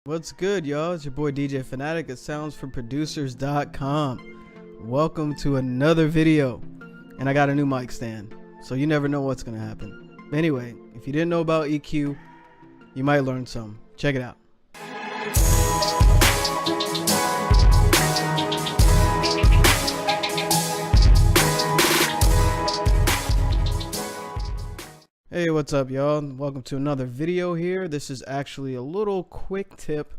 What's good, y'all? It's your boy DJ Fanatic at soundsforproducers.com. Welcome to another video. And I got a new mic stand, so you never know what's going to happen. Anyway, if you didn't know about EQ, you might learn some. Check it out. Hey, what's up, y'all? Welcome to another video here. This is actually a little quick tip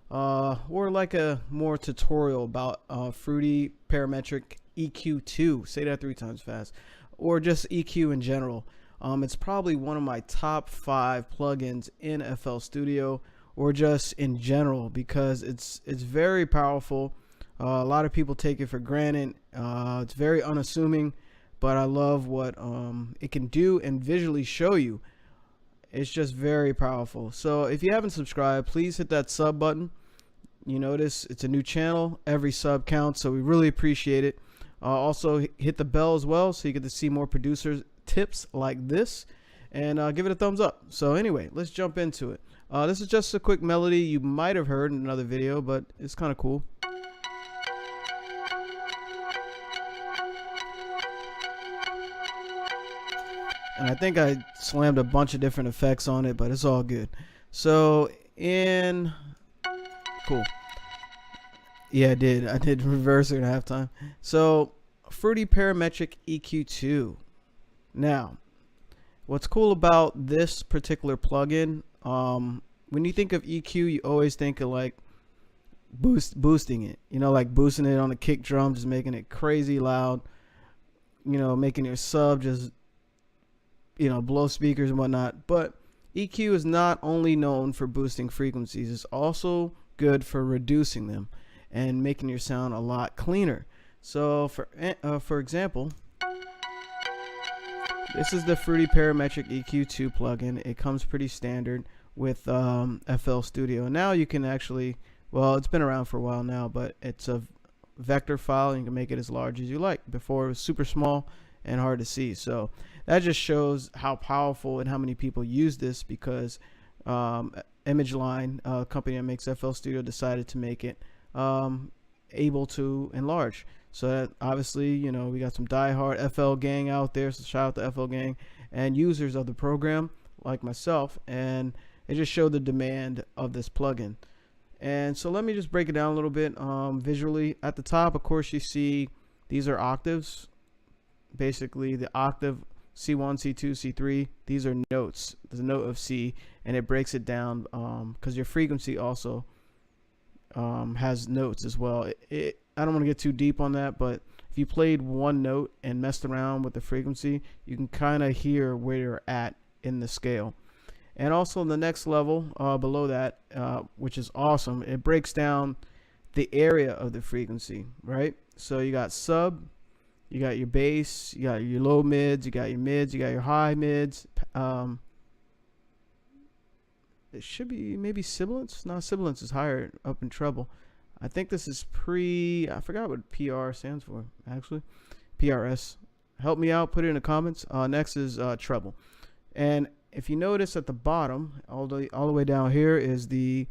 or like a more tutorial about Fruity Parametric EQ2. Say that 3 times fast. Or just EQ in general. It's probably one of my top 5 plugins in FL Studio, or just in general, because it's very powerful. A lot of people take it for granted. It's very unassuming, but I love what it can do and visually show you. It's just very powerful. So if you haven't subscribed, please hit that sub button. You notice it's a new channel. Every sub counts, so we really appreciate it. Also hit the bell as well, so you get to see more producers tips like this, and give it a thumbs up. So anyway, let's jump into it. This is just a quick melody you might have heard in another video, but it's kind of cool. And I think I slammed a bunch of different effects on it, but it's all good. So cool. Yeah, I did reverse it at halftime. So Fruity Parametric EQ2. Now, what's cool about this particular plugin, when you think of EQ, you always think of like boosting it. You know, like boosting it on the kick drum, just making it crazy loud. You know, making your sub just, you know, blow speakers and whatnot. But EQ is not only known for boosting frequencies, it's also good for reducing them and making your sound a lot cleaner. So for example, this is the Fruity Parametric EQ2 plugin. It comes pretty standard with FL Studio. Now you can actually, well, it's been around for a while now, but it's a vector file and you can make it as large as you like. Before it was super small and hard to see. So that just shows how powerful and how many people use this, because ImageLine, a company that makes FL Studio, decided to make it able to enlarge. So that obviously, you know, we got some diehard FL gang out there, so shout out to FL gang and users of the program like myself, and it just showed the demand of this plugin. And so let me just break it down a little bit visually. At the top, of course, you see these are octaves. Basically the octave C1, C2, C3, these are notes. There's a note of C, and it breaks it down because your frequency also has notes as well. I don't want to get too deep on that, but if you played one note and messed around with the frequency, you can kind of hear where you're at in the scale. And also the next level below that, which is awesome, it breaks down the area of the frequency, right? So you got sub, you got your bass, you got your low mids, you got your mids, you got your high mids. It should be maybe sibilance. No, sibilance is higher up in treble. I think this is I forgot what PR stands for, actually. PRS. Help me out, put it in the comments. Next is treble. And if you notice at the bottom, all the way down here is the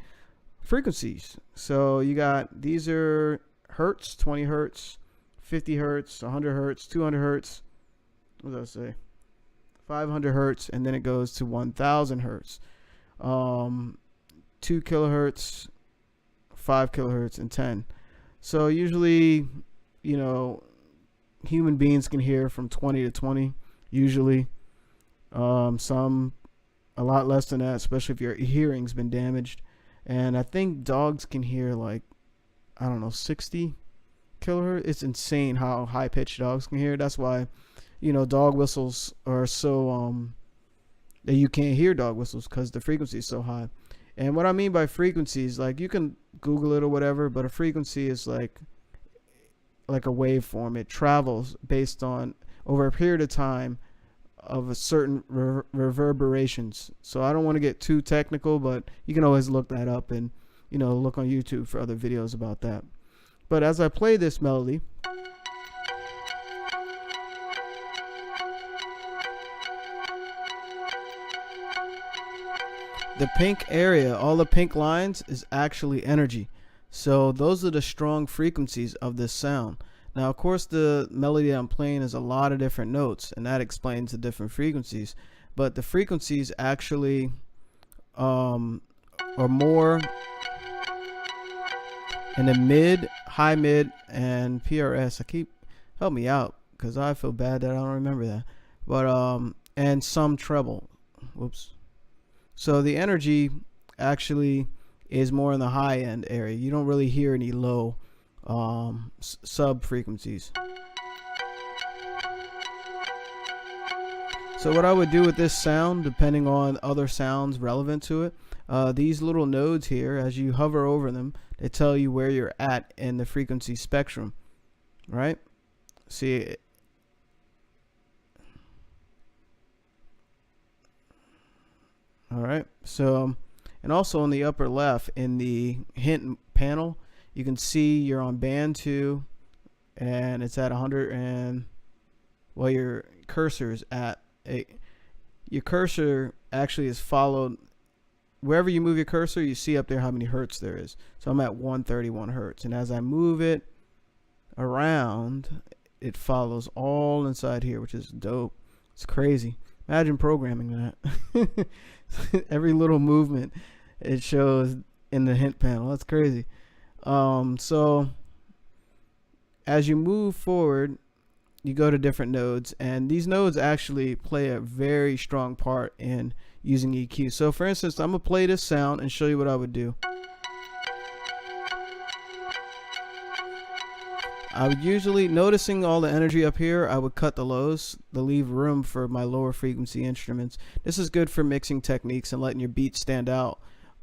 frequencies. So you got, these are hertz, 20 hertz, 50 hertz, 100 hertz, 200 hertz, what does that say? 500 hertz, and then it goes to 1000 hertz. 2 kilohertz, 5 kilohertz, and 10. So usually, you know, human beings can hear from 20 to 20 usually. Some a lot less than that, especially if your hearing's been damaged. And I think dogs can hear like, I don't know, 60 kilohertz. It's insane how high pitched dogs can hear. That's why, you know, dog whistles are so that you can't hear dog whistles, because the frequency is so high. And what I mean by frequencies, like, you can Google it or whatever, but a frequency is like a waveform. It travels based on over a period of time of a certain reverberations. So I don't want to get too technical, but you can always look that up and, you know, look on YouTube for other videos about that. But as I play this melody, the pink area, all the pink lines is actually energy. So those are the strong frequencies of this sound. Now, of course, the melody I'm playing is a lot of different notes, and that explains the different frequencies. But the frequencies actually are more in the mid, high mid, and PRS. Help me out, because I feel bad that I don't remember that. But and some treble. Whoops. So the energy actually is more in the high end area. You don't really hear any low sub frequencies. So what I would do with this sound, depending on other sounds relevant to it, these little nodes here, as you hover over them, they tell you where you're at in the frequency spectrum, right? See, all right. So, and also in the upper left in the hint panel, you can see you're on band 2 and it's at 100, and well, your cursor is at your cursor actually is followed wherever you move your cursor. You see up there how many hertz there is. So I'm at 131 hertz, and as I move it around, it follows all inside here, which is dope. It's crazy. Imagine programming that. Every little movement it shows in the hint panel. That's crazy. So as you move forward, you go to different nodes, and these nodes actually play a very strong part in using EQ. So for instance, I'm gonna play this sound and show you what I would do. I would usually, noticing all the energy up here, I would cut the lows to leave room for my lower frequency instruments. This is good for mixing techniques and letting your beats stand out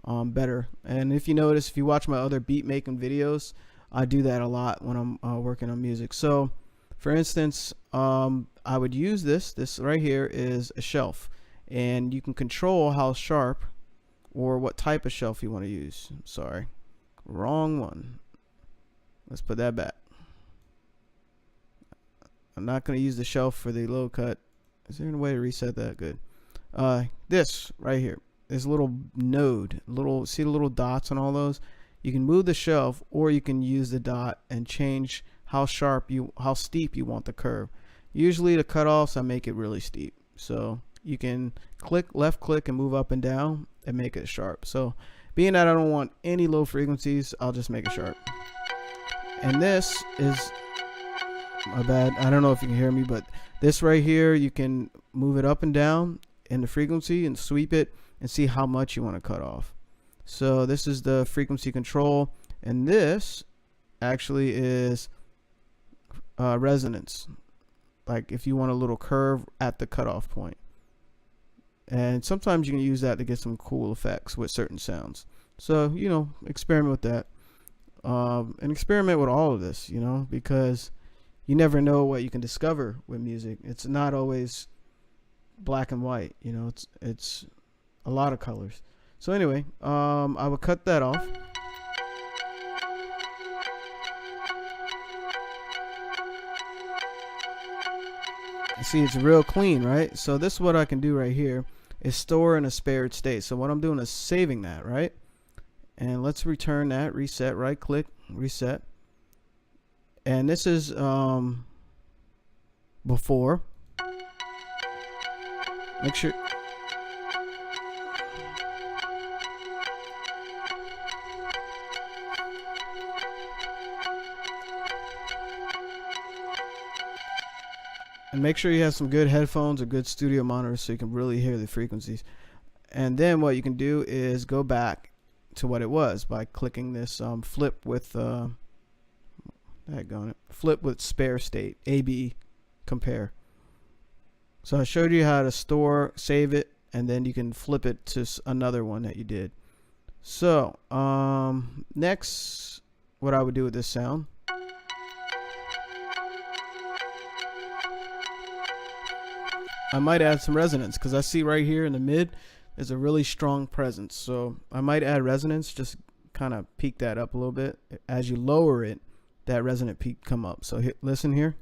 better. And if you notice, if you watch my other beat making videos, I do that a lot when I'm working on music. So for instance, I would use this right here is a shelf, and you can control how sharp or what type of shelf you want to use. Sorry, wrong one. Let's put that back. I'm not going to use the shelf for the low cut. Is there a way to reset that? Good. This right here, this little node, see the little dots on all those? You can move the shelf, or you can use the dot and change how steep you want the curve. Usually the cutoffs, I make it really steep. So you can left click and move up and down and make it sharp. So being that I don't want any low frequencies, I'll just make it sharp. And this is, my bad, I don't know if you can hear me, but this right here, you can move it up and down in the frequency and sweep it and see how much you want to cut off. So this is the frequency control, and this actually is resonance, like if you want a little curve at the cutoff point. And sometimes you can use that to get some cool effects with certain sounds. So, you know, experiment with that, and experiment with all of this, you know, because you never know what you can discover with music. It's not always black and white, you know, it's a lot of colors. So anyway, I would cut that off. You see, it's real clean, right? So this is what I can do right here, is store in a spared state. So what I'm doing is saving that, right? And let's return that, reset, right click, reset. And this is before. Make sure. And make sure you have some good headphones or good studio monitors so you can really hear the frequencies. And then what you can do is go back to what it was by clicking this flip with flip with spare state, AB compare. So I showed you how to store, save it, and then you can flip it to another one that you did. So next, what I would do with this sound, I might add some resonance, because I see right here in the mid there's a really strong presence. So I might add resonance, just kind of peak that up a little bit. As you lower it, that resonant peak come up. So listen here.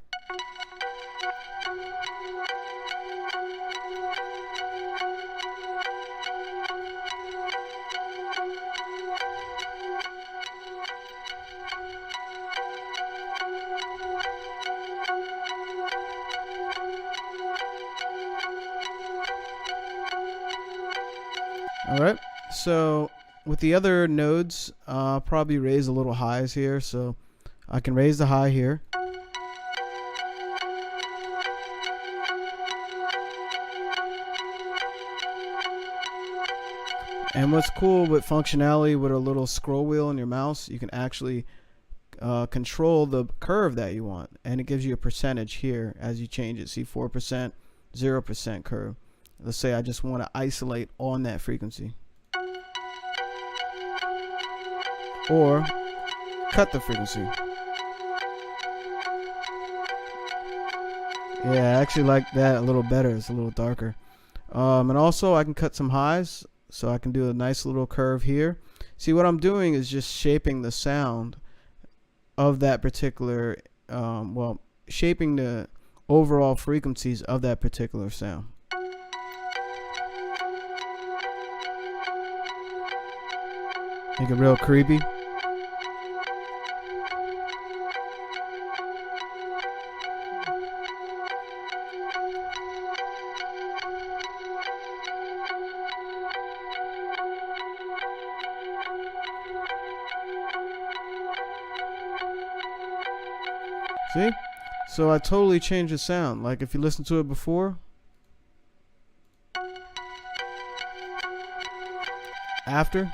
All right. So with the other nodes, probably raise a little highs here. So I can raise the high here. And what's cool with functionality with a little scroll wheel on your mouse, you can actually control the curve that you want, and it gives you a percentage here as you change it. See, 4%, 0% curve. Let's say I just want to isolate on that frequency, or cut the frequency. Yeah, I actually like that a little better. It's a little darker. And also I can cut some highs, so I can do a nice little curve here. See, what I'm doing is just shaping the sound of that particular, well, shaping the overall frequencies of that particular sound. Make it real creepy. See? So I totally changed the sound. Like if you listen to it before, after,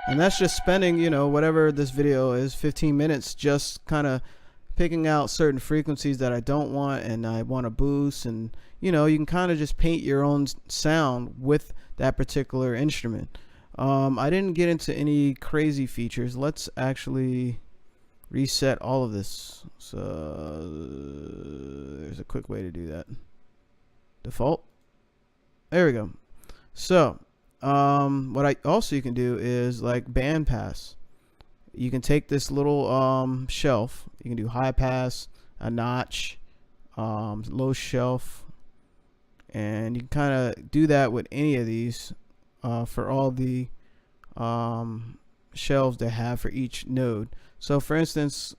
and that's just spending, you know, whatever this video is, 15 minutes, just kind of picking out certain frequencies that I don't want and I want to boost. And, you know, you can kind of just paint your own sound with that particular instrument. I didn't get into any crazy features. Let's actually reset all of this. So there's a quick way to do that. Default. There we go. So what I also you can do is like band pass. You can take this little shelf. You can do high pass, a notch, low shelf, and you can kind of do that with any of these for all the shelves they have for each node. So for instance,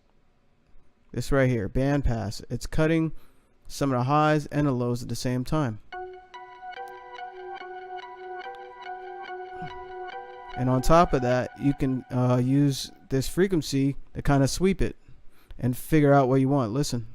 this right here, band pass, it's cutting some of the highs and the lows at the same time. And on top of that, you can use this frequency to kind of sweep it and figure out what you want. Listen.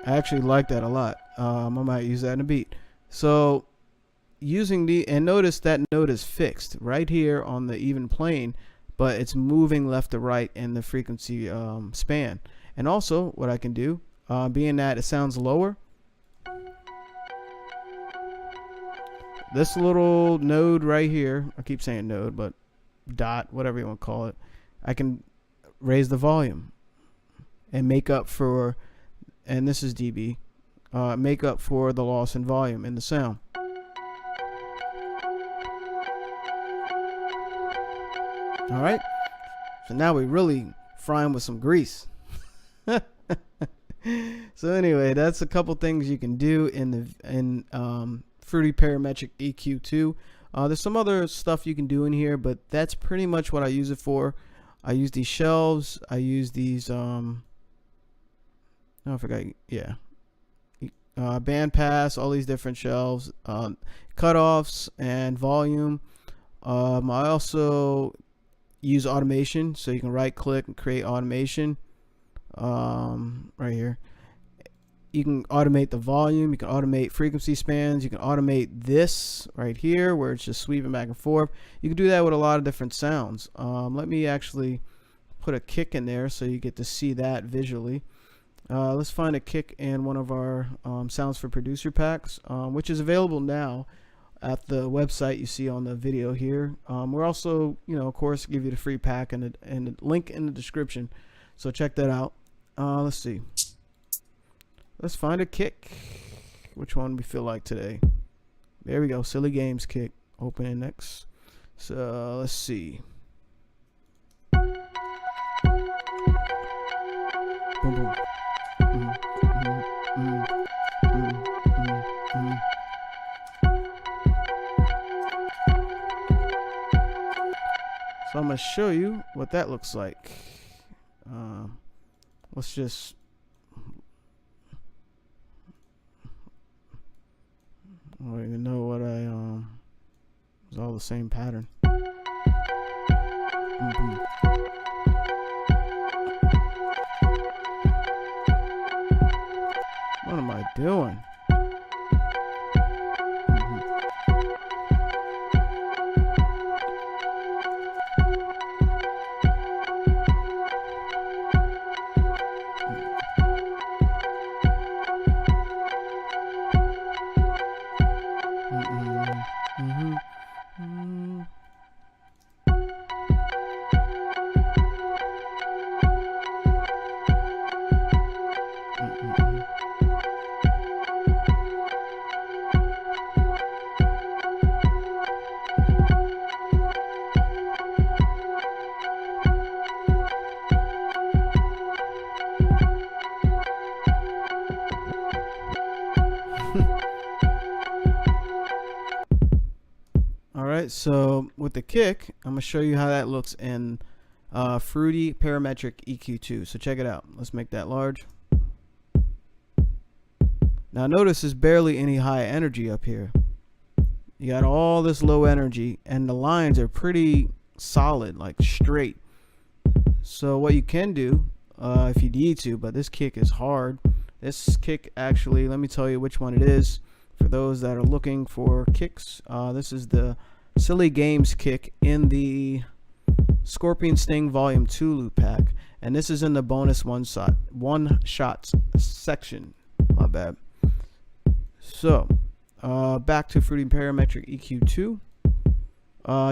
I actually like that a lot. I might use that in a beat. So using the, and notice that note is fixed right here on the even plane, but it's moving left to right in the frequency span. And also what I can do, being that it sounds lower, this little node right here, I keep saying node, but dot, whatever you want to call it, I can raise the volume and make up for, and this is dB, make up for the loss in volume in the sound. All right, so now we really frying with some grease. So anyway, that's a couple things you can do in the Fruity Parametric EQ2. There's some other stuff you can do in here, but that's pretty much what I use it for. I use these shelves. I use these oh, I forgot. Yeah, band pass, all these different shelves, cutoffs, and volume. I also use automation, so you can right click and create automation right here. You can automate the volume, you can automate frequency spans, you can automate this right here where it's just sweeping back and forth. You can do that with a lot of different sounds. Let me actually put a kick in there so you get to see that visually. Let's find a kick in one of our Sounds for Producer packs, which is available now at the website you see on the video here. We're also, you know, of course, give you the free pack and the link in the description, so check that out. Let's see. Let's find a kick. Which one we feel like today? There we go. Silly Games kick. Open index. So let's see. boom, boom. Mm, mm, mm, mm, mm, mm. So I'm gonna show you what that looks like. Let's just I don't even know what it's all the same pattern. Mm-hmm. What am I doing? Alright, so with the kick, I'm going to show you how that looks in Fruity Parametric EQ2. So check it out. Let's make that large. Now notice there's barely any high energy up here. You got all this low energy, and the lines are pretty solid, like straight. So what you can do, if you need to, but this kick is hard. This kick, actually, let me tell you which one it is. For those that are looking for kicks, this is the Silly Games kick in the Scorpion Sting Volume 2 loop pack, and this is in the bonus one shot section. My bad. So back to Fruity Parametric EQ2.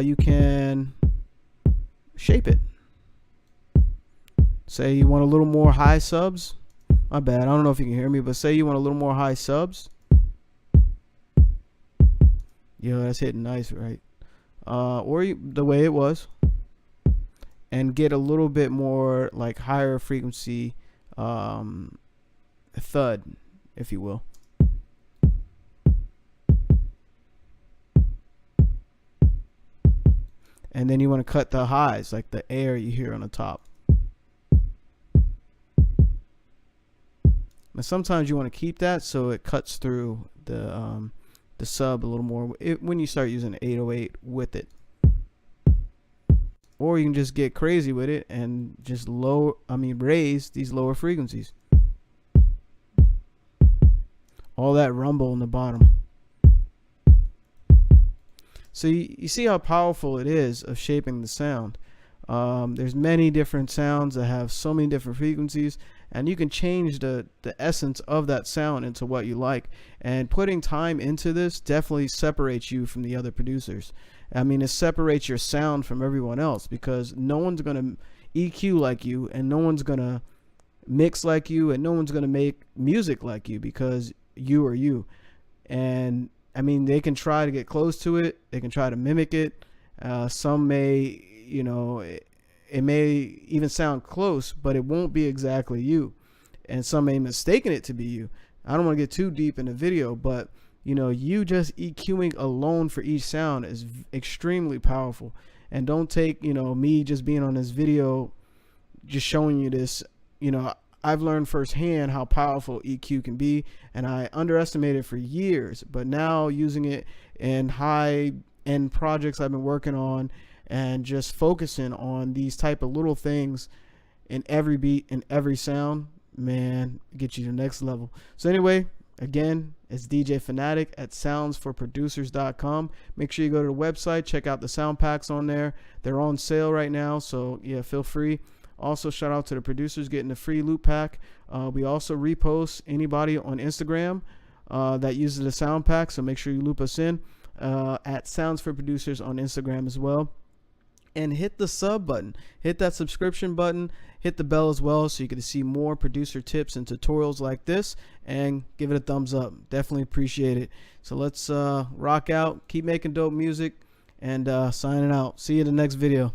You can shape it. Say you want a little more high subs. My bad, I don't know if you can hear me, but say you want a little more high subs. Yo, that's hitting nice, right? Or the way it was, and get a little bit more like higher frequency thud, if you will. And then you want to cut the highs, like the air you hear on the top. Now sometimes you want to keep that so it cuts through the sub a little more when you start using 808 with it. Or you can just get crazy with it and just raise these lower frequencies. All that rumble in the bottom. So you see how powerful it is of shaping the sound. There's many different sounds that have so many different frequencies, and you can change the essence of that sound into what you like. And putting time into this definitely separates you from the other producers. I mean, it separates your sound from everyone else, because no one's going to EQ like you, and no one's going to mix like you, and no one's going to make music like you, because you are you. And I mean, they can try to get close to it. They can try to mimic it. Some may, it may even sound close, but it won't be exactly you. And some may mistaken it to be you. I don't want to get too deep in the video, but you just EQing alone for each sound is extremely powerful. And don't take, me just being on this video, just showing you this. I've learned firsthand how powerful EQ can be, and I underestimated it for years, but now using it in high-end projects I've been working on, and just focusing on these type of little things in every beat and every sound, man, get you to the next level. So anyway, again, it's DJ Fanatic at soundsforproducers.com. Make sure you go to the website, check out the sound packs on there. They're on sale right now, so yeah, feel free. Also, shout out to the producers getting the free loop pack. We also repost anybody on Instagram that uses the sound pack, so make sure you loop us in at Sounds for Producers on Instagram as well. And hit the sub button, hit that subscription button, hit the bell as well, so you can see more producer tips and tutorials like this, and give it a thumbs up. Definitely appreciate it. So let's rock out, keep making dope music, and signing out. See you in the next video.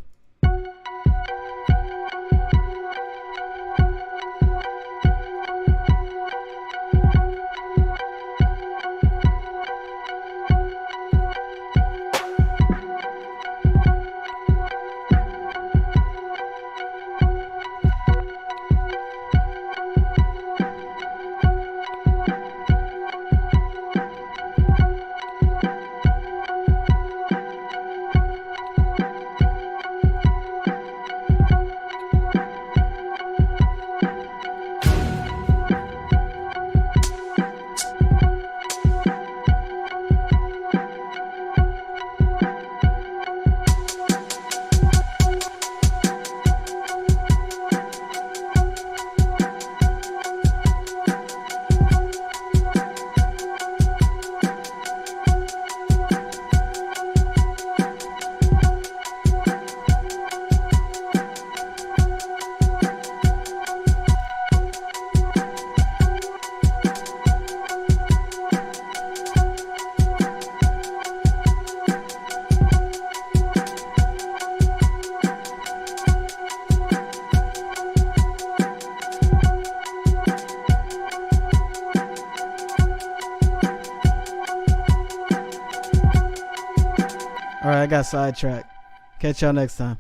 I got sidetracked. Catch y'all next time.